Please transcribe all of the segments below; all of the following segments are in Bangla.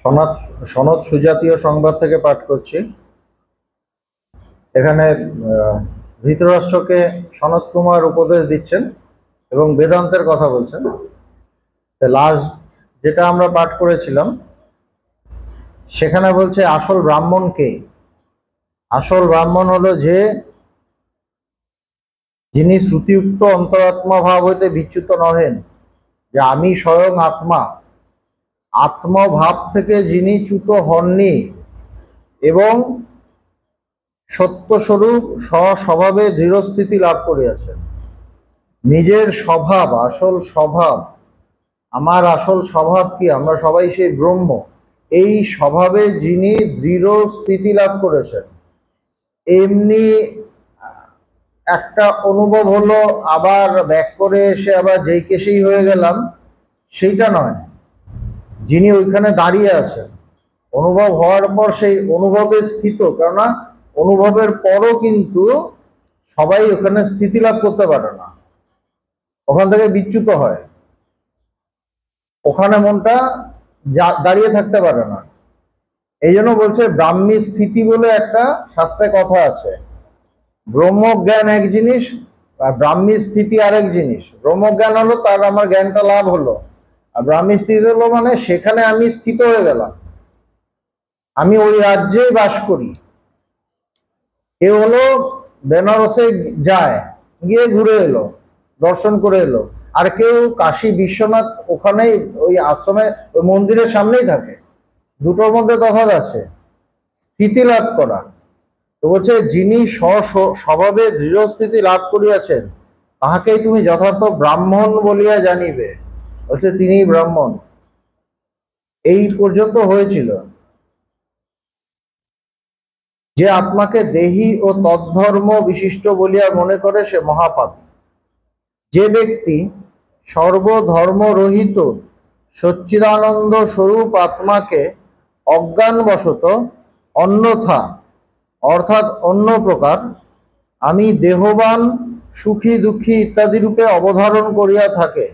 সনদ সনদ সুজাতীয় সংবাদ থেকে পাঠ করছি। এখানে ধৃতরাষ্ট্রকে সনৎ কুমার উপদেশ দিচ্ছেন এবং বেদান্তের কথা বলছেন। লাস্ট যেটা আমরা পাঠ করেছিলাম সেখানে বলছে আসল ব্রাহ্মণ কে? আসল ব্রাহ্মণ হলো যিনি শ্রুতিযুক্ত অন্তরাত্মা ভাব হইতে বিচ্যুত নহেন, যে আমি স্বয়ং আত্মা, আত্মভাব থেকে যিনি চ্যুত হননি এবং সত্যস্বরূপ স্বস্বভাবে দৃঢ়স্থিতি লাভ করিয়াছেন। নিজের স্বভাব, আসল স্বভাব, আমার আসল স্বভাব কি? আমরা সবাই সেই ব্রহ্ম। এই স্বভাবে যিনি দৃঢ় স্থিতি লাভ করেছেন, এমনি একটা অনুভব হলো, আবার ব্যাক করে এসে আবার যেই কেসেই হয়ে গেলাম, সেইটা নয়। যিনি ওইখানে দাঁড়িয়ে আছেন, অনুভব হওয়ার পর সেই অনুভবে স্থিত, কেননা অনুভবের পরও কিন্তু সবাই ওখানে স্থিতি লাভ করতে পারে না, ওখান থেকে বিচ্যুত হয়, ওখানে মনটা দাঁড়িয়ে থাকতে পারে না। এই জন্য বলছে ব্রাহ্মী স্থিতি বলে একটা শাস্ত্রে কথা আছে। ব্রহ্মজ্ঞান এক জিনিস আর ব্রাহ্মী স্থিতি আরেক জিনিস। ব্রহ্মজ্ঞান হলো তার আমার জ্ঞানটা লাভ হলো, আর ব্রাহ্মী স্থিতি হলো মানে সেখানে আমি স্থিত হয়ে গেলাম, আমি ওই রাজ্যেই বাস করি। কেউ হলো বেনারসে যায়, গিয়ে ঘুরে এলো, দর্শন করে এলো, আর কেউ কাশী বিশ্বনাথ ওখানেই ওই আশ্রমে ওই মন্দিরের সামনেই থাকে। দুটোর মধ্যে তফাৎ আছে, স্থিতি লাভ করা। তো বলছে যিনি স্বভাবে দৃঢ়স্থিতি লাভ করিয়াছেন তাহাকেই তুমি যথার্থ ব্রাহ্মণ বলিয়া জানিবে। বলছে তিনি ব্রাহ্মণ। এই পর্যন্ত হয়েছিল। যে আত্মাকে দেহি ও তদ্ধর্ম বিশিষ্ট বলিয়া মনে করে সে মহাপাপী। যে ব্যক্তি সর্বধর্ম রহিত সচ্চিদানন্দ স্বরূপ আত্মাকে অজ্ঞানবশত অন্যথা অর্থাৎ অন্য প্রকার আমি দেহবান, সুখী দুঃখী ইত্যাদি রূপে অবধারণ করিয়া থাকে,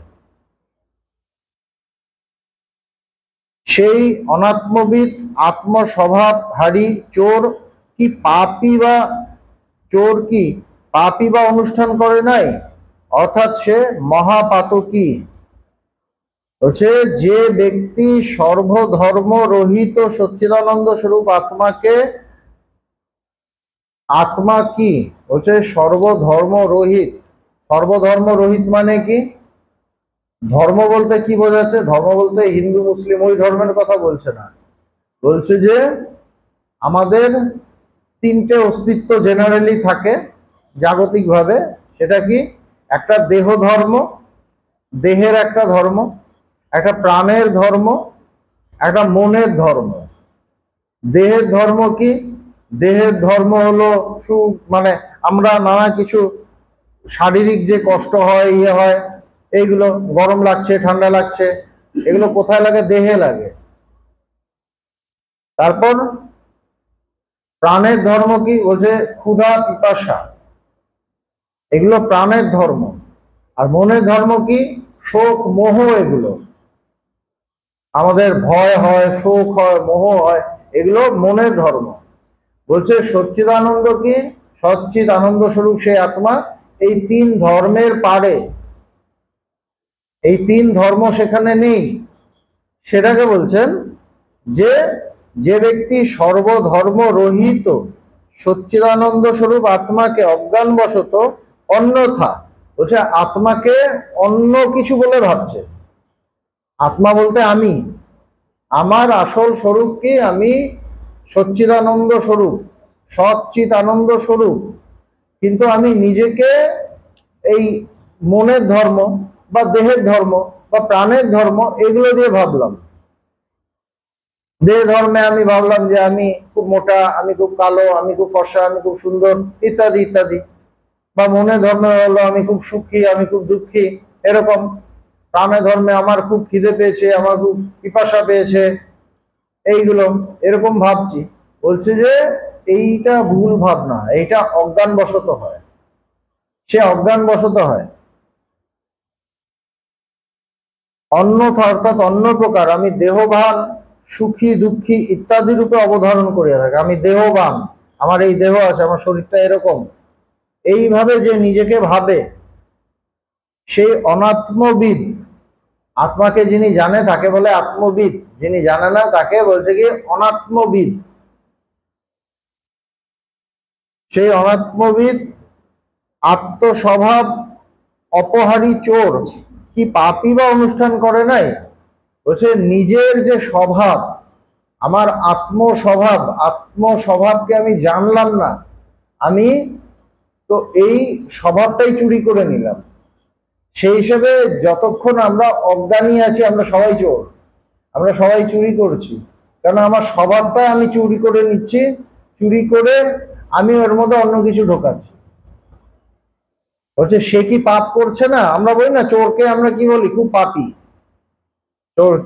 সেই অনাত্মবিদ আত্মস্বভাবহারী চোর কি পাপী বা অনুষ্ঠান করে নাই? অর্থাৎ সে মহাপাতকী। বলছে যে ব্যক্তি সর্বধর্ম রহিত সচ্চিদানন্দ স্বরূপ আত্মাকে, আত্মা কি বলছে? সর্বধর্ম রহিত। সর্বধর্ম রহিত মানে কি? ধর্ম বলতে কি বোঝাচ্ছে? ধর্ম বলতে হিন্দু মুসলিম ওই ধর্মের কথা বলছে না, বলছে যে আমাদের তিনটে অস্তিত্ব জেনারেলি থাকে জাগতিকভাবে। সেটা কি? একটা দেহ ধর্ম, দেহের একটা ধর্ম, একটা প্রাণের ধর্ম, একটা মনের ধর্ম। দেহের ধর্ম কি? দেহের ধর্ম হলো মানে আমরা নানা কিছু শারীরিক যে কষ্ট হয়, ইয়ে হয়, এইগুলো গরম লাগছে, ঠান্ডা লাগছে, এগুলো কোথায় লাগে? দেহে লাগে। তারপর প্রাণের ধর্ম কি? বলছে ক্ষুধা, পিপাসা, এগুলো প্রাণের ধর্ম। আর মনের ধর্ম কি? শোক, মোহ। এগুলো আমাদের ভয় হয়, শোক হয়, মোহ হয়, এগুলো মনের ধর্ম। বলছে সচ্চিদানন্দ কি? সচ্চিদ আনন্দ স্বরূপ সেই আত্মা এই তিন ধর্মের পারে, এই তিন ধর্ম সেখানে নেই। সেটাকে বলছেন যে যে ব্যক্তি সর্বধর্ম রহিত সচ্চিদানন্দ স্বরূপ আত্মাকে অজ্ঞানবশত অন্যথা, বলছে আত্মাকে অন্য কিছু বলে ভাবছে। আত্মা বলতে আমি, আমার আসল স্বরূপ কি? আমি সচ্চিদানন্দ স্বরূপ, সচ্চিদ আনন্দ স্বরূপ, কিন্তু আমি নিজেকে এই মনের ধর্ম বা দেহের ধর্ম বা প্রাণের ধর্ম এগুলো দিয়ে ভাবলাম। দেহ ধর্মে আমি ভাবলাম যে আমি খুব মোটা, আমি খুব কালো, আমি খুব ফর্সা, আমি খুব সুন্দর, ইত্যাদি ইত্যাদি। বা মনের ধর্মে হলো আমি খুব সুখী, আমি খুব দুঃখী, এরকম। প্রাণের ধর্মে আমার খুব খিদে পেয়েছে, আমার খুব পিপাসা পেয়েছে, এইগুলো এরকম ভাবছি। বলছে যে এইটা ভুল ভাবনা, এইটা অজ্ঞানবশত হয়, সে অজ্ঞানবশত হয়। অন্যথা অর্থাৎ অন্য প্রকার আমি দেহবান, সুখী দুঃখী ইত্যাদি রূপে অবধারণ করিয়া থাকে। আমি দেহবান, আমার এই দেহ আছে, আমার শরীরটা এরকম, এইভাবে যে নিজেকে ভাবে, সেই অনাত্মবিদ। আত্মাকে যিনি জানে তাকে বলে আত্মবিদ, যিনি জানে না তাকে বলছে কি অনাত্মবিদ। সেই অনাত্মবিদ আত্মস্বভাব অপহারী চোর কি পাপই বা অনুষ্ঠান করে নাই? বলছে নিজের যে স্বভাব, আমার আত্মস্বভাবকে আমি জানলাম না, আমি তো এই স্বভাবটাই চুরি করে নিলাম। সেই হিসেবে যতক্ষণ আমরা অজ্ঞানী আছি, আমরা সবাই চোর, আমরা সবাই চুরি করছি, কারণ আমার স্বভাবটা আমি চুরি করে নিচ্ছি, চুরি করে আমি ওর মধ্যে অন্য কিছু ঢোকাচ্ছি। বলছে সে কি পাপ করছে না? আমরা বলি না চোরকে আমরা কি বলি? খুব পাপী।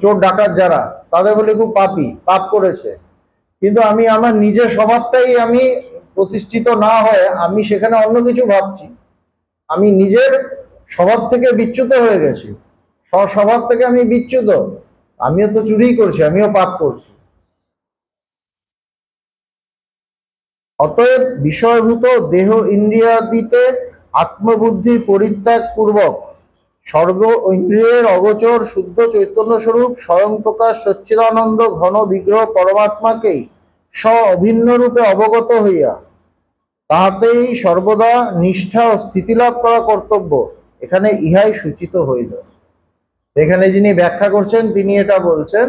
চোর ডাকাত যারা, তাদের বলি খুব পাপী, পাপ করেছে। কিন্তু আমি আমার নিজের স্বভাবটাই আমি প্রতিষ্ঠিত না হয়ে আমি সেখানে অন্য কিছু ভাবছি। আমি নিজের স্বভাব থেকে বিচ্যুত হয়ে গেছি, স্বভাব থেকে আমি বিচ্যুত, আমিও তো চুরি করছি, আমিও পাপ করছি। অতএব বিষয়ভূত দেহ ইন্দ্রিয়াদিতে আত্মবুদ্ধি পরিত্যাগ পূর্বক সর্ব ইন্দ্রিয়ের অগোচর শুদ্ধ চৈতন্য স্বরূপ স্বয়ং প্রকাশ সচ্চিদানন্দ ঘন বিগ্রহ পরমাত্মাকেই স্ব অভিন্ন রূপে অবগত হইয়া তাহাতেই সর্বদা নিষ্ঠা ও স্থিতিলাভ করা কর্তব্য, এখানে ইহাই সূচিত হইল। এখানে যিনি ব্যাখ্যা করছেন তিনি এটা বলছেন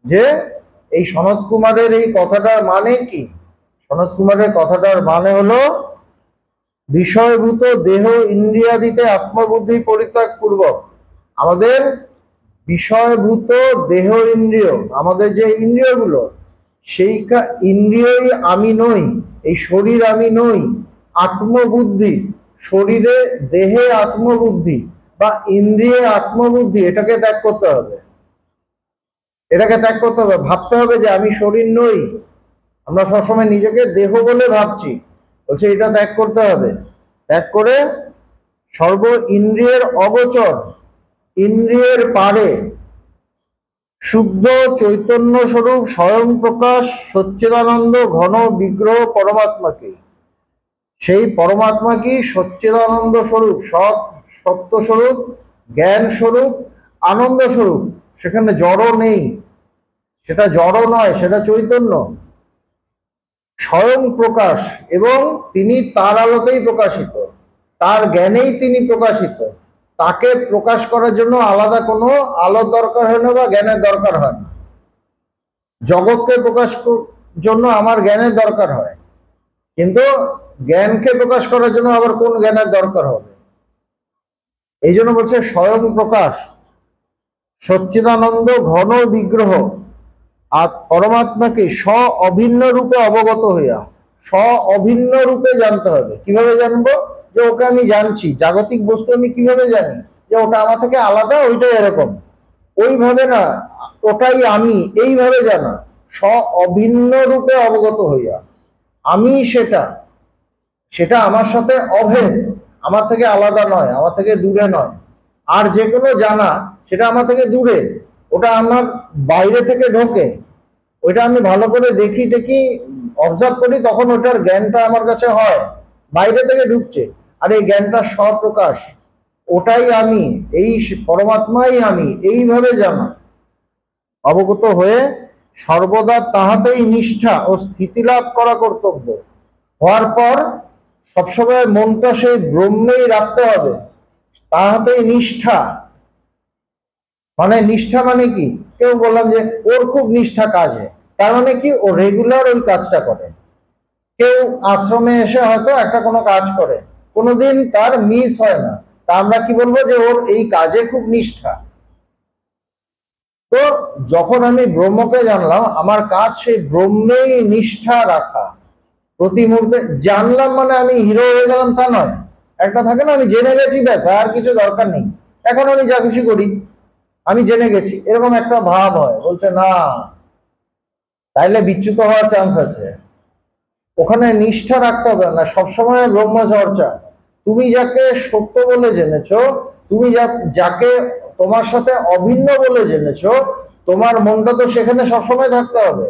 যে এই সনত কুমারের এই কথাটার মানে কি? সনত কুমারের কথাটার মানে হলো বিষয়ভূত দেহ ইন্দ্রিয়াদিতে আত্মবুদ্ধি পরিত্যাগ পূর্বক আমাদের বিষয়ভূত দেহ ইন্দ্রিয়, আমাদের যে ইন্দ্রিয়গুলো, সেই ইন্দ্রিয়ই আমি নই, এই শরীর আমি নই। আত্মবুদ্ধি, শরীরে দেহে আত্মবুদ্ধি বা ইন্দ্রিয়ে আত্মবুদ্ধি, এটাকে ত্যাগ করতে হবে, এটাকে ত্যাগ করতে হবে। ভাবতে হবে যে আমি শরীর নই, আমরা সবসময় নিজেকে দেহ বলে ভাবছি, বলছে এটা ত্যাগ করতে হবে। ত্যাগ করে সর্ব ইন্দ্রিয়ের অগোচর, ইন্দ্রিয়ের পারে শুদ্ধ চৈতন্য স্বরূপ স্বয়ং প্রকাশ সচ্চিদানন্দ ঘন বিগ্রহ পরমাত্মাকে, সেই পরমাত্মা কি সচ্চিদানন্দ স্বরূপ, সত্য স্বরূপ, জ্ঞান স্বরূপ, আনন্দ স্বরূপ, সেখানে জড় নেই, সেটা জড় নয়, সেটা চৈতন্য, স্বয়ং প্রকাশ, এবং তিনি তার আলোতেই প্রকাশিত, তার জ্ঞানেই তিনি প্রকাশিত। তাকে প্রকাশ করার জন্য আলাদা কোনো আলোর দরকার হয় না বা জ্ঞানের দরকার হয় না। জগৎকে প্রকাশ জন্য আমার জ্ঞানের দরকার হয়, কিন্তু জ্ঞানকে প্রকাশ করার জন্য আবার কোন জ্ঞানের দরকার হবে? এই জন্য বলছে স্বয়ং প্রকাশ সচ্চিদানন্দ ঘন বিগ্রহ আর পরমাত্মাকে স্ব অভিন্ন রূপে অবগত হইয়া, স্ব অভিন্ন রূপে জানতে হবে। কিভাবে জানবো? যে ওকে আমি জানছি, জাগতিক বস্তু আমি কিভাবে জানি? যে ওটা আমার থেকে আলাদা, ওইটাই এরকম, ওইভাবে না, ওটাই আমি, এইভাবে জানা। স্ব অভিন্ন রূপে অবগত হইয়া, আমি সেটা, সেটা আমার সাথে অভেদ, আমার থেকে আলাদা নয়, আমার থেকে দূরে নয়। আর যে কোনো জানা সেটা আমার থেকে দূরে, ওটা আমার বাইরে থেকে ঢোকে, ওইটা আমি ভালো করে দেখি অবজার্ভ করি, তখন ওটার জ্ঞানটা আমার কাছে হয়, বাইরে থেকে ঢুকছে। আর এই জ্ঞানটা স্বপ্রকাশ, ওটাই আমি, এই পরমাত্মাই আমি, এইভাবে জানা, অবগত হয়ে সর্বদা তাহাতেই নিষ্ঠা ও স্থিতি লাভ করা কর্তব্য। হওয়ার পর সবসময় মনটা সেই ব্রহ্মেই রাখতে হবে। তাহাতেই নিষ্ঠা, মানে নিষ্ঠা মানে কি? কেউ বললাম যে ওর খুব নিষ্ঠা কাজে, তার মানে কি ও রেগুলার ওই কাজটা করে। কেউ আশ্রমে এসে হয়তো একটা কোনো কাজ করে, কোনোদিন তার মিস হয় না, তা আমরা কি বলবো? যে ওর এই কাজে খুব নিষ্ঠা। তো যখন আমি ব্রহ্মকে জানলাম, আমার কাজ সেই ব্রহ্মেই নিষ্ঠা রাখা। প্রতি মুহূর্তে জানলাম মানে আমি হিরো হয়ে গেলাম তা নয়। একটা থাকে না, আমি জেনে গেছি, ব্যাস, আর কিছু দরকার নেই, এখন আমি যা খুশি করি, আমি জেনে গেছি, এরকম একটা ভাব হয়। বলছে না, তাইলে বিচ্যুত হওয়ার চান্স আছে। ওখানে নিষ্ঠা রাখতে হবে না, সবসময় ব্রহ্মচর্চা। তুমি যাকে সত্য বলে জেনেছো, তুমি যাকে তোমার সাথে অভিন্ন বলে জেনেছো, তোমার মনটা তো সেখানে সবসময় থাকতে হবে।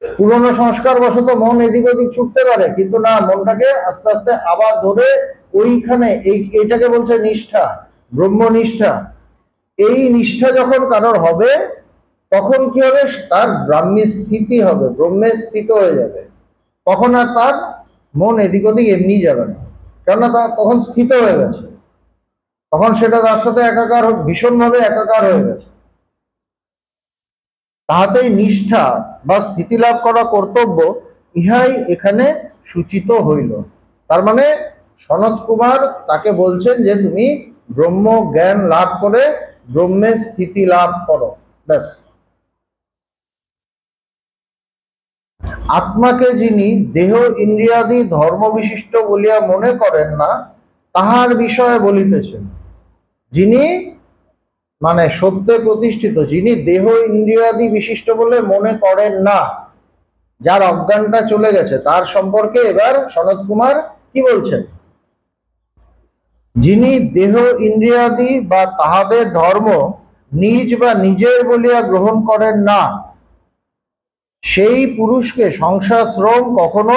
পুরনো সংস্কার বশত মন এদিক ওদিক ছুটতে পারে, কিন্তু না, মনটাকে আস্তে আস্তে আবার ধরে ওইখানে, এইটাকে বলছে নিষ্ঠা, ব্রহ্মনিষ্ঠা। এই নিষ্ঠা যখন কারোর হবে, তখন কি হবে, তার ব্রাহ্মী স্থিতি হবে, ব্রহ্মে স্থিত হয়ে যাবে। তখন আর তার মন এদিক ওদিক এমনি যাবে না, কেননা তা তখন স্থিত হয়ে গেছে, তখন সেটা তার সাথে একাকার, ভীষণভাবে একাকার হয়ে গেছে। তাহাতেই নিষ্ঠা বা স্থিতি লাভ করা কর্তব্য, ইহাই এখানে সূচিত হইল। তার মানে সনত কুমার তাকে বলছেন যে তুমি ব্রহ্ম জ্ঞান লাভ করে ব্রহ্মে স্থিতি লাভ করো, ব্যাস। আত্মাকে যিনি দেহ ইন্দ্রিয়াদি ধর্ম বিশিষ্ট বলিয়া মনে করেন না, তাহার বিষয়ে বলিতেছেন। যিনি মানে সত্যে প্রতিষ্ঠিত, যিনি দেহ ইন্দ্রিয়াদি বিশিষ্ট বলে মনে করেন না, যার অজ্ঞানটা চলে গেছে, তার সম্পর্কে এবার সনত কুমার কি বলছেন? যিনি দেহ ইন্দ্রিয়াদি বা তাহাদের ধর্ম নিজ বা নিজের বলিয়া গ্রহণ করেন না, সেই পুরুষকে সংসার শ্রম কখনো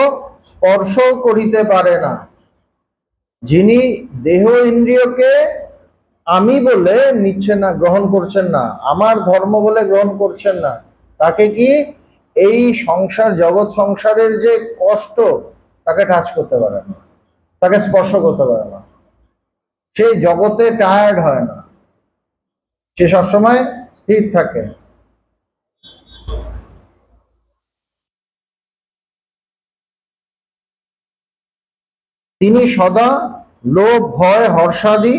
স্পর্শ করিতে পারে না। যিনি দেহ ইন্দ্রিয়কে আমি বলে নিচ্ছেন না, গ্রহণ করছেন না, আমার ধর্ম বলে গ্রহণ করছেন না, তাকে কি এই সংসার, জগৎ সংসারের যে কষ্ট, তাকে টাচ করতে পারে না, তাকে স্পর্শ করতে পারে না। সে জগতে টায়ার্ড হয় না, সে সবসময় স্থির থাকে। তিনি সদা লোভ ভয় হর্ষাদি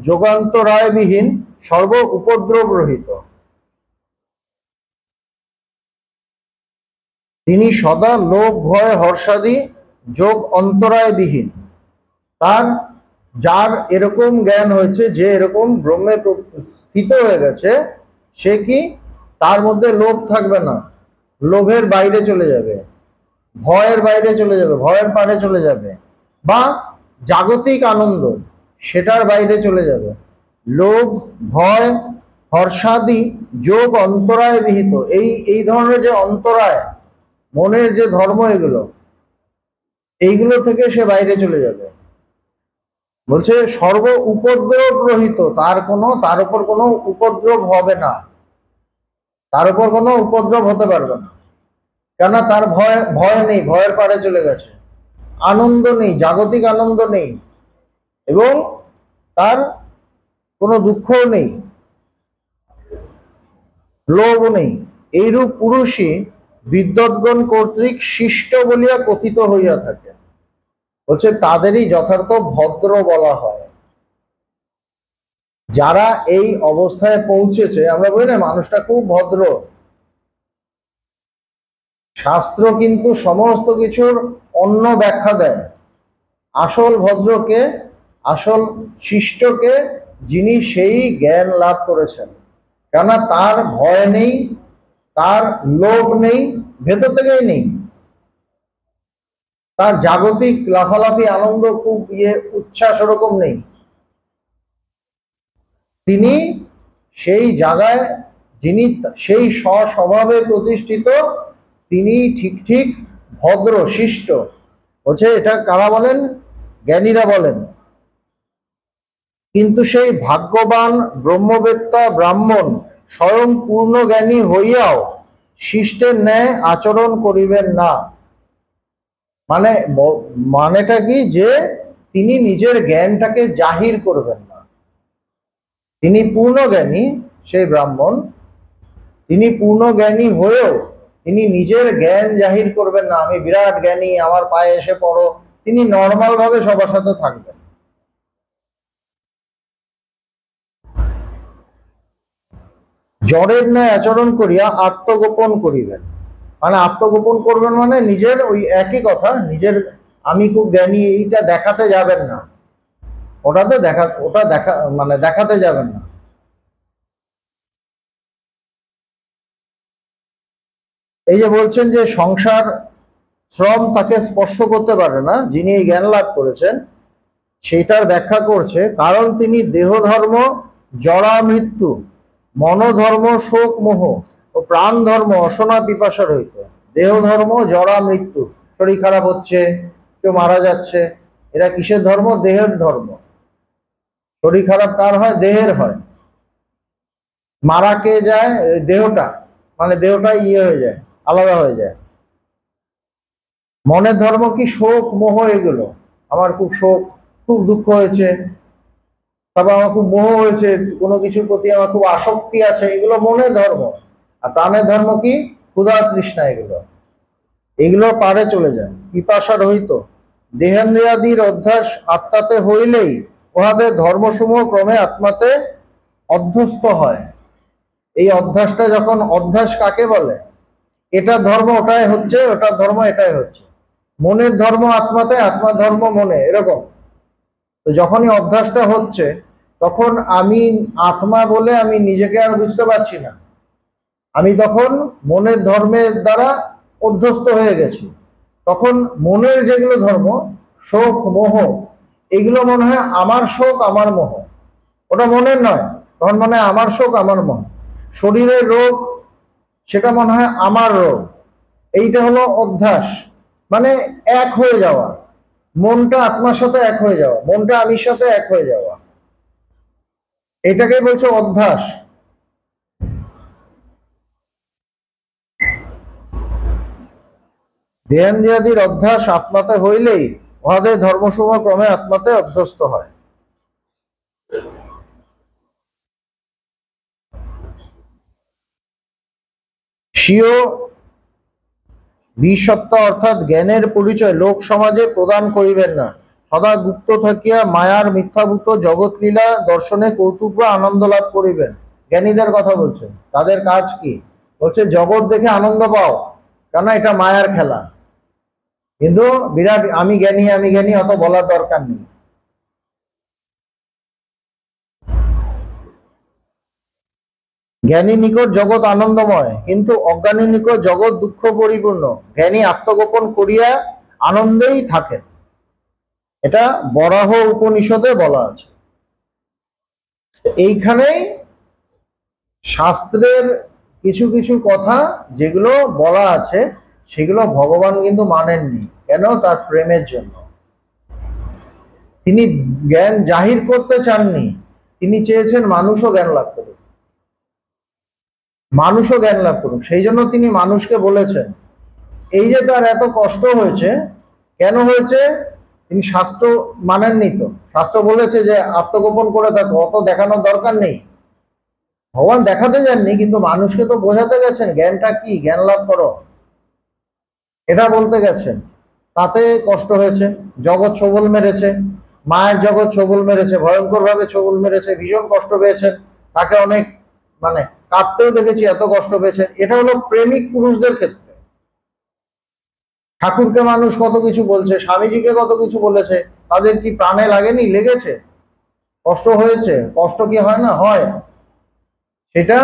যোগান্তরায়বিহীন সর্ব উপদ্রব রহিত। তিনি সদা লোভ ভয় হর্ষাদি যোগ অন্তরায়বিহীন। তার, যার এরকম জ্ঞান হয়েছে, যে এরকম ব্রহ্মে স্থিত হয়ে গেছে, সে কি, তার মধ্যে লোভ থাকবে না, লোভের বাইরে চলে যাবে, ভয়ের বাইরে চলে যাবে, ভয়ের পারে চলে যাবে, বা জাগতিক আনন্দ সেটার বাইরে চলে যাবে। লোভ ভয় হর্ষাদি যোগ অন্তরায় বিহিত, এই ধরনের যে অন্তরায়, মনের যে ধর্ম, এইগুলো থেকে সে বাইরে চলে যাবে। বলছে সর্ব উপদ্রব রহিত, তার উপর কোনো উপদ্রব হবে না, তার উপর কোনো উপদ্রব হতে পারবে না, কেন, তার ভয় নেই, ভয়ের পারে চলে গেছে, আনন্দ নেই, জাগতিক আনন্দ নেই, এবং তার কোনো দুঃখও নেই, লোভ নেই। এইরূপ পুরুষই বিদ্বৎগণ কর্তৃক শিষ্ট বলিয়া কথিত হইয়া থাকে। বলছে তাদেরই যথার্থ ভদ্র বলা হয়। যারা এই অবস্থায় পৌঁছেছে, আমরা বলি না মানুষটা খুব ভদ্র, শাস্ত্র কিন্তু সমস্ত কিছুর অন্য ব্যাখ্যা দেয়। আসল ভদ্রকে, আসল শিষ্টকে, যিনি সেই জ্ঞান লাভ করেছেন, কেননা তার ভয় নেই, তার লোভ নেই, ভেতর থেকেই নেই, তার জাগতিক লাফালাফি আনন্দ খুব উচ্ছ্বাস ওরকম নেই। তিনি সেই জায়গায়, যিনি সেই স্বস্বভাবে প্রতিষ্ঠিত, তিনি ঠিক ঠিক ভদ্র শিষ্ট। বলছে এটা কারা বলেন? জ্ঞানীরা বলেন। কিন্তু সেই ভাগ্যবান ব্রহ্মবেত্তা ব্রাহ্মণ স্বয়ং পূর্ণ জ্ঞানী হইয়াও শিষ্টের ন্যায় আচরণ করিবেন না। মানেটা কি, যে তিনি নিজের জ্ঞানটাকে জাহির করবেন না। তিনি পূর্ণ জ্ঞানী, সেই ব্রাহ্মণ, তিনি পূর্ণ জ্ঞানী হয়েও তিনি নিজের জ্ঞান জাহির করবেন না, আমি বিরাট জ্ঞানী, আমার পায়ে এসে পড়ো। তিনি নর্মাল ভাবে সবার সাথে থাকবেন। জড়ের ন্যায় আচরণ করিয়া আত্মগোপন করিবেন। মানে আত্মগোপন করবেন মানে নিজের ওই একই কথা, নিজের আমি খুব জ্ঞানী এইটা দেখাতে যাবেন না, ওটা দেখাতে যাবেন না। এই যে বলছেন যে সংসার শ্রম তাকে স্পর্শ করতে পারে না, যিনি এই জ্ঞান লাভ করেছেন, সেটার ব্যাখ্যা করছে, কারণ তিনি দেহ ধর্ম জরা মৃত্যু, মনোধর্ম শোক মোহ ও প্রাণ ধর্ম অসনা পিপাসা রহিত। দেহ ধর্ম জরা মৃত্যু, শরীর খারাপ হচ্ছে, কেউ মারা যাচ্ছে, এরা কিসের ধর্ম? দেহের ধর্ম। শরীর খারাপ কার হয়? দেহের হয়। মারা কে যায়? দেহটা, মানে দেহটা হয়ে যায়, আলাদা হয়ে যায়। মনের ধর্ম কি? শোক মোহ, এগুলো। আমার খুব শোক, খুব দুঃখ হয়েছে, তারপর আমার খুব মোহ হয়েছে, কোনো কিছুর প্রতি আমার খুব আসক্তি আছে, এগুলো মনের ধর্ম। আর প্রাণের ধর্ম কি? ক্ষুধা তৃষ্ণা, এগুলো এগুলো পারে চলে যায়। পিপাসা রহিত, দেহেন্দ্রিয়াদির অধ্যাস আত্মাতে হইলেই উহাদের ধর্মসমূহ ক্রমে আত্মাতে অধ্যস্ত হয়। এই অধ্যাসটা যখন, অধ্যাস কাকে বলে? এটা ধর্ম ওটাই হচ্ছে, ওটার ধর্ম এটাই হচ্ছে। মনের ধর্ম আত্মাতে, আত্মার ধর্ম মনে, এরকম। তো যখনই অভ্যাসটা হচ্ছে, তখন আমি আত্মা বলে আমি নিজেকে আর বুঝতে পারছি না, আমি তখন মনের ধর্মের দ্বারা অধ্যস্ত হয়ে গেছি। তখন মনের যেগুলো ধর্ম, শোক মোহ, এগুলো মনে হয় আমার শোক আমার মোহ, ওটা মনের নয়, তখন মনে হয় আমার শোক আমার মোহ। শরীরের রোগ, সেটা মনে হয় আমার রোগ। এইটা হলো অধ্যাস, মানে এক হয়ে যাওয়া। মনটা আত্মার সাথে এক হয়ে যাওয়া, মনটা আমির সাথে এক হয়ে যাওয়া, এটাকে বলছে অধ্যাস। দেহেন্দ্রিয়াদির অধ্যাস আত্মাতে হইলেই উহাদের ধর্মসমূহ ক্রমে আত্মাতে অধ্যস্ত হয়। স্বীয় বিসত্তা অর্থাৎ জ্ঞানের পরিচয় লোক সমাজে প্রদান করিবেন না, সদা গুপ্ত থাকিয়া মায়ার মিথ্যাভূত জগৎ লীলা দর্শনে কৌতুক বা আনন্দ লাভ করিবেন। জ্ঞানীদের কথা বলছেন, তাদের কাজ কি? বলছে জগৎ দেখে আনন্দ পাও, কেন? এটা মায়ার খেলা। কিন্তু বিরাট আমি জ্ঞানী আমি জ্ঞানী অত বলার দরকার নেই। জ্ঞানী নিকট জগৎ আনন্দময়, কিন্তু অজ্ঞানী নিকট জগৎ দুঃখ পরিপূর্ণ। জ্ঞানী আত্মগোপন করিয়া আনন্দেই থাকেন, এটা বরাহ উপনিষদে বলা আছে। এইখানেই শাস্ত্রের কিছু কিছু কথা যেগুলো বলা আছে, সেগুলো ভগবান কিন্তু মানেননি। কেন? তার প্রেমের জন্য। তিনি জ্ঞান জাহির করতে চাননি, তিনি চেয়েছেন মানুষও জ্ঞান লাভ করুক, মানুষও জ্ঞান লাভ করুক। সেই জন্য তিনি মানুষকে বলেছেন। এই যে তার এত কষ্ট হয়েছে, কেন হয়েছে? তিনি শাস্ত্র মানেননি। তো শাস্ত্র বলেছে যে আত্মগোপন করে থাকো, অত দেখানোর দরকার নেই। ভগবান দেখাতে যাননি, কিন্তু মানুষকে তো বোঝাতে গেছেন জ্ঞানটা কি, জ্ঞান লাভ করো, এটা বলতে গেছেন। তাতে কষ্ট হয়েছে, জগৎ ছবল মেরেছে, মায়ের জগৎ ছবল মেরেছে, ভয়ঙ্কর ভাবে ছবল মেরেছে, ভীষণ কষ্ট পেয়েছেন। তাকে অনেক, মানে কাঁদতেও দেখেছি, এত কষ্ট পেয়েছেন। এটা হলো প্রেমিক পুরুষদের ক্ষেত্রে। ঠাকুরকে মানুষ কত কিছু বলছে, স্বামীজিকে কত কিছু বলেছে, তাদের কি প্রাণে লাগেনি? লেগেছে, কষ্ট হয়েছে। কষ্ট কি হয় না? হয়। সেটা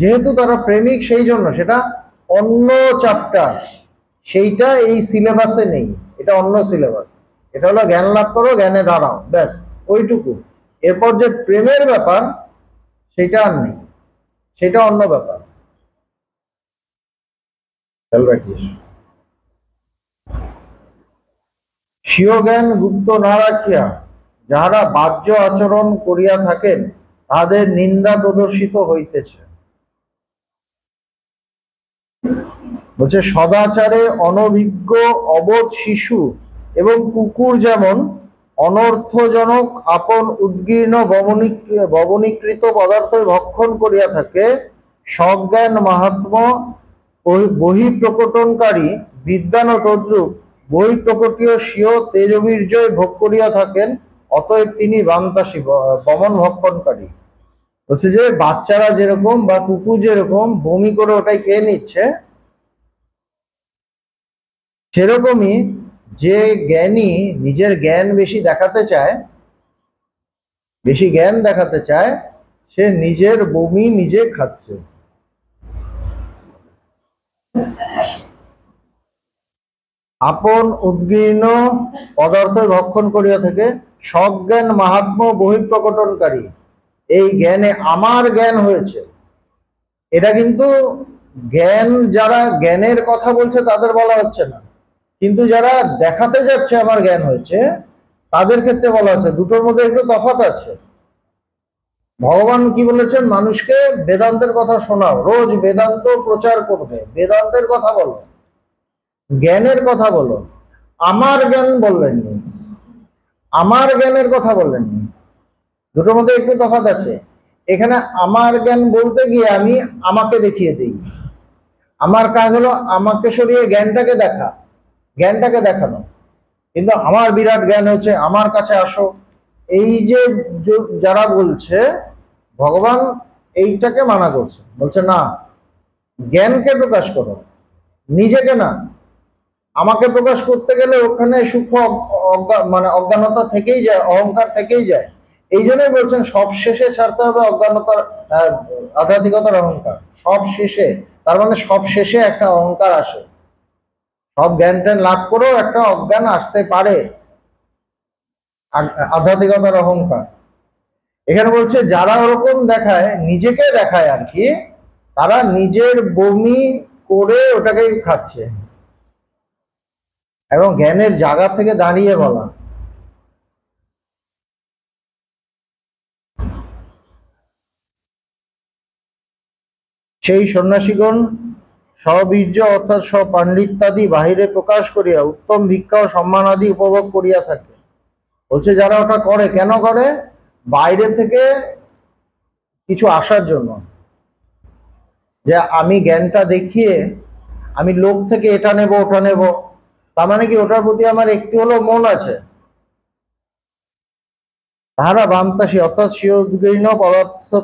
যেহেতু তারা প্রেমিক, সেই জন্য সেটা অন্য চ্যাপ্টার, সেইটা এই সিলেবাসে নেই, এটা অন্য সিলেবাস। এটা হলো জ্ঞান লাভ করো, জ্ঞানে দাঁড়াও, ব্যাস ওইটুকু। এরপর যে প্রেমের ব্যাপার, সেটা আর নেই, সেটা অন্য ব্যাপার। খেয়াল রাখিস। স্বীয় জ্ঞান গুপ্ত না রাখিয়া যাহারা বাহ্য আচরণ করিয়া থাকেন, তাদের নিন্দা প্রদর্শিত হইতেছে। বলছে সদাচারে অনভিজ্ঞ অবোধ শিশু এবং কুকুর যেমন অনর্থজনক আপন উদ্গীর্ণ ববনীকৃত পদার্থ ভক্ষণ করিয়া থাকে, সজ্ঞান মাহাত্ম্য বহিঃপ্রকটনকারী বিদ্বানও তদ্রূপ বহিঃপ্রকটীয় স্বীয় তেজবীর্যয় ভোগ করিয়া থাকেন, অতএব তিনি বান্তাসী বমন ভক্ষণকারী। বলছে যে বাচ্চারা যেরকম বা কুকুর যেরকম বমি করে ওটাই খেয়ে নিচ্ছে, সেরকমই যে জ্ঞানী নিজের জ্ঞান বেশি দেখাতে চায়, বেশি জ্ঞান দেখাতে চায়, সে নিজের বমি নিজে খাচ্ছে। আপন উদ্গীর্ণ পদার্থ ভক্ষণ করিয়া থেকে সজ্ঞান মাহাত্ম্য বহিঃপ্রকটনকারী। এই জ্ঞানে আমার জ্ঞান হয়েছে, এটা কিন্তু জ্ঞান, যারা জ্ঞানের কথা বলছে তাদের বলা হচ্ছে না, কিন্তু যারা দেখাতে যাচ্ছে আমার জ্ঞান হয়েছে তাদের ক্ষেত্রে বলা হচ্ছে। দুটোর মধ্যে একটু তফাৎ আছে। ভগবান কি বলেছেন? মানুষকে বেদান্তের কথা শোনাও, রোজ বেদান্ত প্রচার করবে, বেদান্তের কথা বলো, জ্ঞানের কথা বলো। আমার জ্ঞান বললেননি, আমার জ্ঞানের কথা বললেননি। দুটোর মধ্যে একটু তফাৎ আছে। এখানে আমার জ্ঞান বলতে গিয়ে আমি আমাকে দেখিয়ে দিই। আমার কাজ হলো আমাকে সরিয়ে জ্ঞানটাকে দেখা, জ্ঞানটাকে দেখানো। কিন্তু আমার বিরাট জ্ঞান হচ্ছে, আমার কাছে আসো, এই যে যারা বলছে, ভগবান এইটাকে মানা করছে, বলছে না, জ্ঞানকে প্রকাশ করো, নিজেকে না। আমাকে প্রকাশ করতে গেলে ওখানে সূক্ষ্ম মানে অজ্ঞানতা থেকেই যায়, অহংকার থেকেই যায়। এই জন্যই বলছেন সব শেষে ছাড়তে হবে অজ্ঞানতার, আধ্যাত্মিকতার অহংকার সব শেষে। তার মানে সব শেষে একটা অহংকার আসে। সব জ্ঞান ট্যান লাভ করেও একটা অজ্ঞান আসতে পারে, আধ্যাত্মিকতার অহংকার। এখানে বলছে যারা ওরকম দেখায়, নিজেকে দেখায় আর কি, তারা নিজের বমি করে ওটাকেই খাচ্ছে। এবং জ্ঞানের জায়গা থেকে দাঁড়িয়ে বলা, সেই সন্ন্যাসীগণ স্ববীর্য অর্থাৎ স্বপাণ্ডিত্যাদি বাহিরে প্রকাশ করিয়া উত্তম ভিক্ষা ও সম্মান আদি উপভোগ করিয়া থাকে। বলছে যারা ওটা করে, কেন করে? বাইরে থেকে কিছু আসার জন্য, যে আমি জ্ঞানটা দেখিয়ে আমি লোক থেকে এটা নেব ওটা নেব। তার মানে কি ওটার প্রতি আমার একটু হলেও মন আছে। তাহারা বামতাসী অর্থাৎ স্বীয়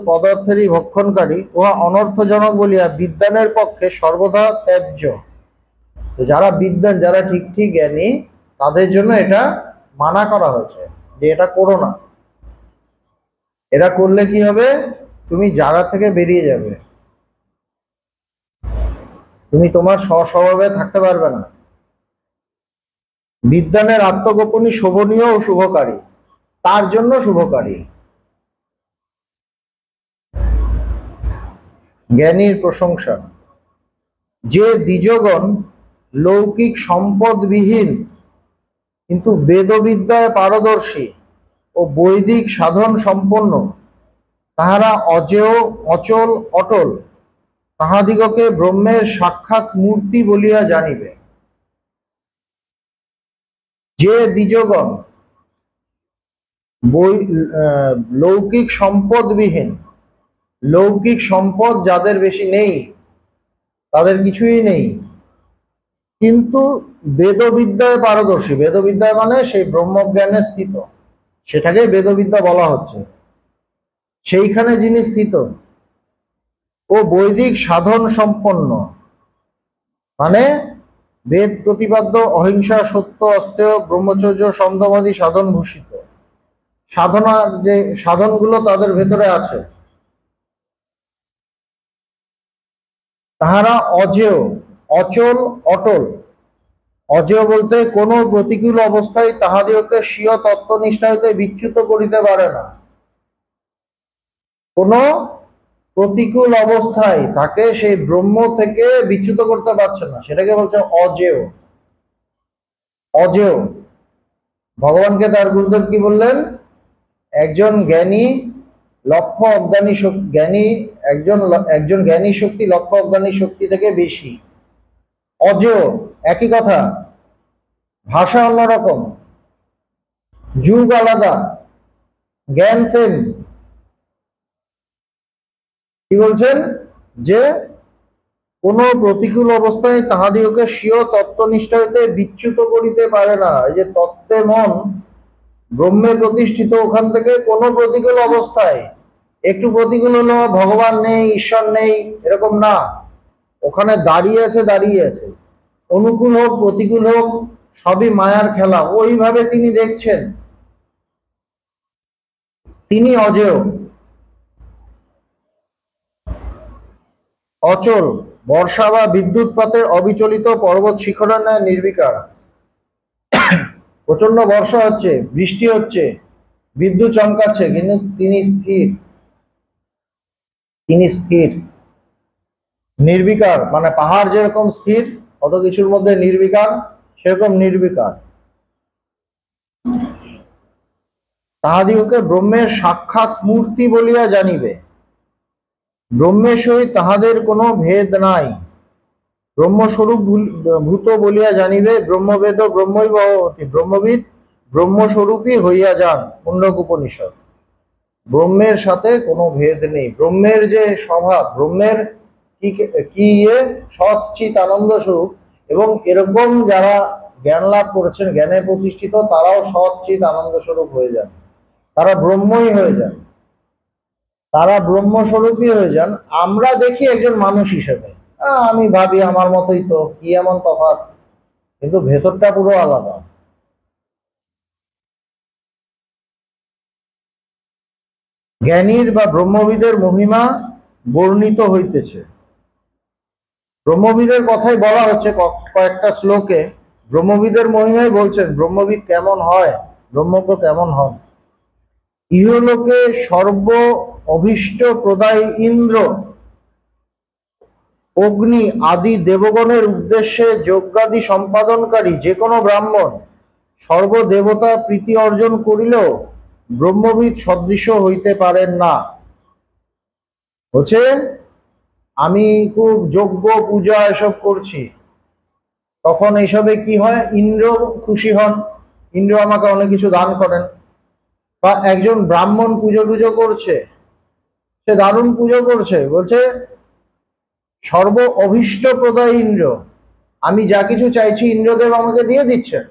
পদার্থেরই ভক্ষণকারী, উহা অনর্থজনক বলিয়া বিদ্বানের পক্ষে সর্বদা ত্যায্য। তো যারা বিদ্বান, যারা ঠিক ঠিক জ্ঞানী, তাদের জন্য এটা মানা করা হয়েছে যে এটা করো না। এটা করলে কি হবে? তুমি জায়গা থেকে বেরিয়ে যাবে, তুমি তোমার স্বস্বভাবে থাকতে পারবে না। বিদ্বানের আত্মগোপনী শোভনীয় ও শুভকারী, তার জন্য শুভকারী। জ্ঞানীর প্রশংসা, যে দ্বিজগণ লৌকিক সম্পদবিহীন কিন্তু বেদবিদ্যায় পারদর্শী ও বৈদিক সাধন সম্পন্ন, তাহারা অজেয় অচল অটল, তাহাদিগকে ব্রহ্মের সাক্ষাৎ মূর্তি বলিয়া জানিবে। যে দ্বিজগণ লৌকিক সম্পদবিহীন, লৌকিক সম্পদ যাদের বেশি নেই, তাদের কিছুই নেই, কিন্তু বেদবিদ্যায় পারদর্শী, বেদবিদ্যায় মানে সেই ব্রহ্মজ্ঞানে স্থিত, সেটাকে বেদবিদ্যা বলা হচ্ছে, সেইখানে যিনি স্থিত, ও বৈদিক সাধন সম্পন্ন, মানে বেদ প্রতিপাদ্য অহিংসা সত্য অস্তেয় ব্রহ্মচর্য সমদমাদি সাধন ভূষিত, সাধনার যে সাধনগুলো তাদের ভেতরে আছে, তাহারা অজেয় অচল অটল। অজেয় বলতে কোনো প্রতিকূল অবস্থায় তাহাদিগকে স্বীয় তত্ত্বনিষ্ঠা হইতে বিচ্যুত করিতে পারে না। কোনো প্রতিকূল অবস্থায় তাকে সেই ব্রহ্ম থেকে বিচ্যুত করতে পারছে না, সেটাকে বলছে অজেয়। অজেয়। ভগবানকে তার গুরুদেব কি বললেন? একজন জ্ঞানী লক্ষ অজ্ঞানী জ্ঞানী, একজন জ্ঞানী শক্তি লক্ষ অজ্ঞানী শক্তি থেকে বেশি। অজেয় একই কথা, ভাষা অন্যরকম, যুগ আলাদা, জ্ঞান সেম। কি বলছেন? যে কোন প্রতিকূল অবস্থায় তাহাদিগকে স্বীয় তত্ত্বনিষ্ঠা হইতে বিচ্যুত করিতে পারে না। এই যে তত্ত্বে মন ব্রহ্মে প্রতিষ্ঠিত, ওখান থেকে কোনো প্রতিকূল অবস্থায়, একটু প্রতিকূল হলো ভগবান নেই, ঈশ্বর নেই, এরকম না, ওখানে দাঁড়িয়ে আছে, দাঁড়িয়ে আছে। অনুকূল হোক প্রতিকূল হোক সবই মায়ার খেলা, ওইভাবে তিনি দেখছেন, তিনি অজেয়। অচল, বর্ষা বা বিদ্যুৎপাতের অবিচলিত পর্বত শিখরের ন্যায় নির্বিকার। প্রচন্ড বর্ষা হচ্ছে, বৃষ্টি হচ্ছে, বিদ্যুৎ চমকাচ্ছে, কিন্তু তিনি স্থির, তিনি স্থির, নির্বিকার, মানে পাহাড় যেরকম স্থির কত কিছুর মধ্যে নির্বিকার, সেরকম নির্বিকার। তাহাদিগকে ব্রহ্মের সাক্ষাৎ মূর্তি বলিয়া জানিবে, ব্রহ্মের সহিত তাহাদের কোনো ভেদ নাই। ব্রহ্মস্বরূপ ভূত বলিয়া জানিবে, ব্রহ্মবেদ ব্রহ্মৈব হতি, ব্রহ্মবিদ ব্রহ্মস্বরূপই হইয়া যান। মুন্ডক উপনিষদ। ব্রহ্মের সাথে কোনো ভেদ নেই, ব্রহ্মের যে স্বভাব, ব্রহ্মের কি সৎ চিৎ আনন্দ স্বরূপ, এবং এরকম যারা জ্ঞান লাভ করেছেন, জ্ঞানে প্রতিষ্ঠিত, তারাও সৎ চিৎ আনন্দ স্বরূপ হয়ে যান, তারা ব্রহ্মই হয়ে যান, তারা ব্রহ্মস্বরূপই হয়ে যান। আমরা দেখি একজন মানুষ হিসেবে, আমি ভাবি আমার মতোই, তো কি এমন তফাৎ, কিন্তু ভেতরটা পুরো আলাদা। জ্ঞানীর বা ব্রহ্মবিদের মহিমা বর্ণিত হইতেছে, ব্রহ্মবিদের কথাই বলা হচ্ছে কয়েকটা শ্লোকে। ব্রহ্মবিদের মহিমাই বলছেন, ব্রহ্মবিদ কেমন হয়, ব্রহ্মজ্ঞ কেমন হন। ইহলোকে সর্ব অভীষ্ট প্রদায়ী ইন্দ্র, অগ্নি আদি দেবগণের উদ্দেশ্যে যজ্ঞাদি সম্পাদনকারী যে কোনো ব্রাহ্মণ সর্বদেবতা প্রীতি অর্জন করিলেও ব্রহ্মবিদ সদৃশ হইতে পারেন না। হচ্ছে আমি খুব যজ্ঞ পূজা এসব করছি, তখন এইসবে কি হয়, ইন্দ্র খুশি হন, ইন্দ্র আমাকে অনেক কিছু দান করেন। বা একজন ব্রাহ্মণ পুজো টুজো করছে, সে দারুণ পুজো করছে, বলছে সর্ব অভীষ্ট প্রদায় ইন্দ্র, আমি যা কিছু চাইছি ইন্দ্রদেব আমাকে দিয়ে দিচ্ছেন।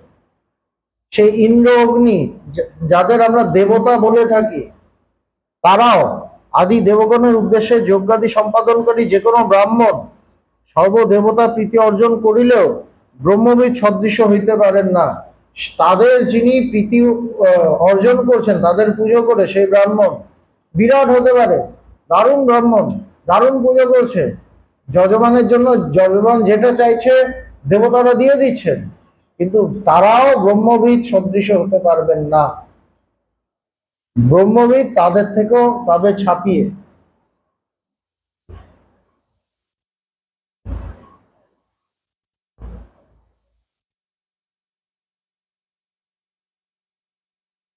সেই ইন্দ্র অগ্নি যাদের আমরা দেবতা বলে থাকি, তারাও আদি দেবগণের উদ্দেশ্যে যজ্ঞাদি সম্পাদনকারী যে কোনো ব্রাহ্মণ সর্বদেবতা প্রীতি অর্জন করিলেও ব্রহ্মবিদ সদৃশ হইতে পারেন না। তাদের যিনি প্রীতি অর্জন করছেন, তাদের পুজো করে সেই ব্রাহ্মণ বিরাট হতে পারে, দারুণ ব্রাহ্মণ, দারুণ পুজো করছে, যজমানের জন্য যজমান যেটা চাইছে দেবতারা দিয়ে দিচ্ছেন, কিন্তু তারাও ব্রহ্মবিদ সদৃশ হতে পারবেন না। ব্রহ্মবিদ তাদের থেকেও তাদের ছাপিয়ে।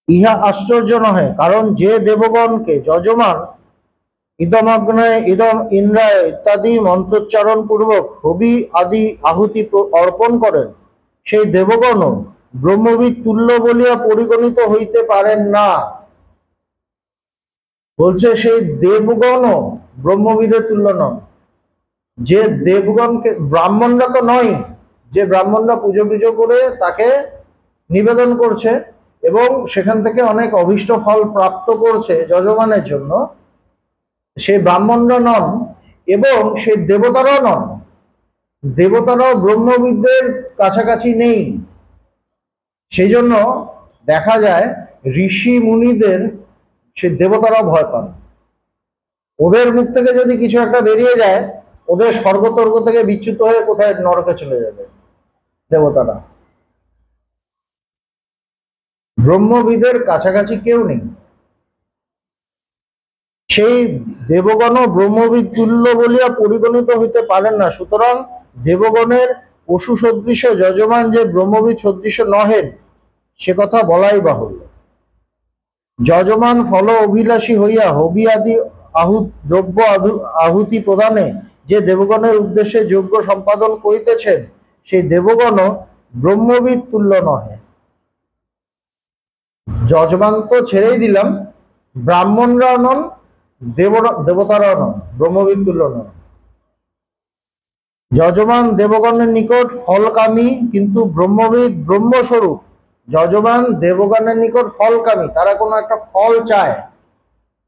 ইহা আশ্চর্য নহে, কারণ যে দেবগণকে যজমান ইদমগ্নে ইদম ইন্দ্রায় ইত্যাদি মন্ত্রোচ্চারণ পূর্বক হবি আদি আহুতি অর্পণ করেন, সেই দেবগণও ব্রহ্মবিদ তুল্য বলিয়া পরিগণিত হইতে পারেন না। বলছে সেই দেবগণও ব্রহ্মবিদের তুল্য নন। যে দেবগণকে, ব্রাহ্মণরা তো নয়, যে ব্রাহ্মণরা পুজো টুজো করে তাকে নিবেদন করছে এবং সেখান থেকে অনেক অভীষ্ট ফল প্রাপ্ত করছে যজমানের জন্য, সেই ব্রাহ্মণরা নন এবং সেই দেবতারাও নন, দেবতারাও ব্রহ্মবিদদের কাছাকাছি নেই। সেই জন্য দেখা যায় ঋষি মুনিদের সেই দেবতারাও ভয় পান, ওদের মুখ থেকে যদি কিছু একটা বেরিয়ে যায়, ওদের স্বর্গতর্গ থেকে বিচ্যুত হয়ে কোথায় নরকে চলে যাবে দেবতারা। ব্রহ্মবিদের কাছাকাছি কেউ নেই, সেই দেবগণ ব্রহ্মবিদ তুল্য বলিয়া পরিগণিত হইতে পারেন না। সুতরাং দেবগণের পশু সদৃশ যজমান যে ব্রহ্মবিদ সদৃশ নহেন, সে কথা বলাই বাহুল্য। যজমান ফল অভিলাষী হইয়া হবি আদি দ্রব্য আহুতি প্রদানে যে দেবগণের উদ্দেশ্যে যজ্ঞ সম্পাদন করিতেছেন, সেই দেবগণ ব্রহ্মবিদ তুল্য নহে। যজমান তো ছেড়েই দিলাম, ব্রাহ্মণরা নন, দেবতারাও নন, ব্রহ্মবিদ তুল্য নন। যজমান দেবগণের নিকট ফলকামী, কিন্তু ব্রহ্মবিদ ব্রহ্মস্বরূপ। যজমান দেবগণের নিকট ফলকামী, তারা কোনো একটা ফল চায়,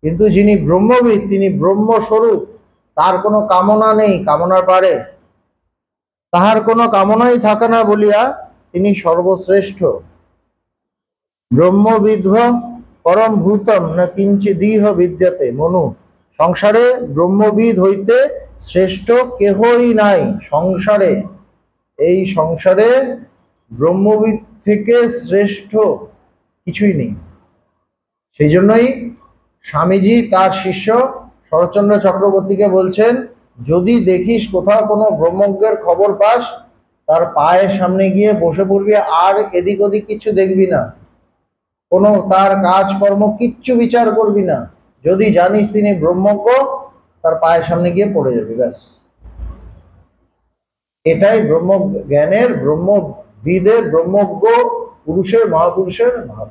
কিন্তু যিনি ব্রহ্মবিদ তিনি ব্রহ্মস্বরূপ, তার কোনো কামনা নেই, কামনার পারে তাহার কোনো কামনাই থাকে না বলিয়া তিনি সর্বশ্রেষ্ঠ। ব্রহ্মবিদ্ভ পরম ভূতম না কিঞ্চিদিহ বিদ্যতে। মনু, সংসারে ব্রহ্মবিদ হইতে শ্রেষ্ঠ কেহই নাই। সংসারে, এই সংসারে ব্রহ্মবিদ থেকে শ্রেষ্ঠ কিছুই নেই। সেই জন্যই স্বামীজি তার শিষ্য শরৎচন্দ্র চক্রবর্তীকে বলছেন, যদি দেখিস কোথাও কোনো ব্রহ্মজ্ঞের খবর পাস, তার পায়ের সামনে গিয়ে বসে পড়বি, আর এদিক ওদিক কিচ্ছু দেখবি না, কোনো তার কাজকর্ম কিচ্ছু বিচার করবি না। যদি জানিস তিনি ব্রহ্মজ্ঞ, তার পায়ের সামনে গিয়ে পড়ে যাবি, ব্যাস। এটাই ব্রহ্ম জ্ঞানের, ব্রহ্মবিদের, ব্রহ্মজ্ঞ পুরুষের, মহাপুরুষের ভাব।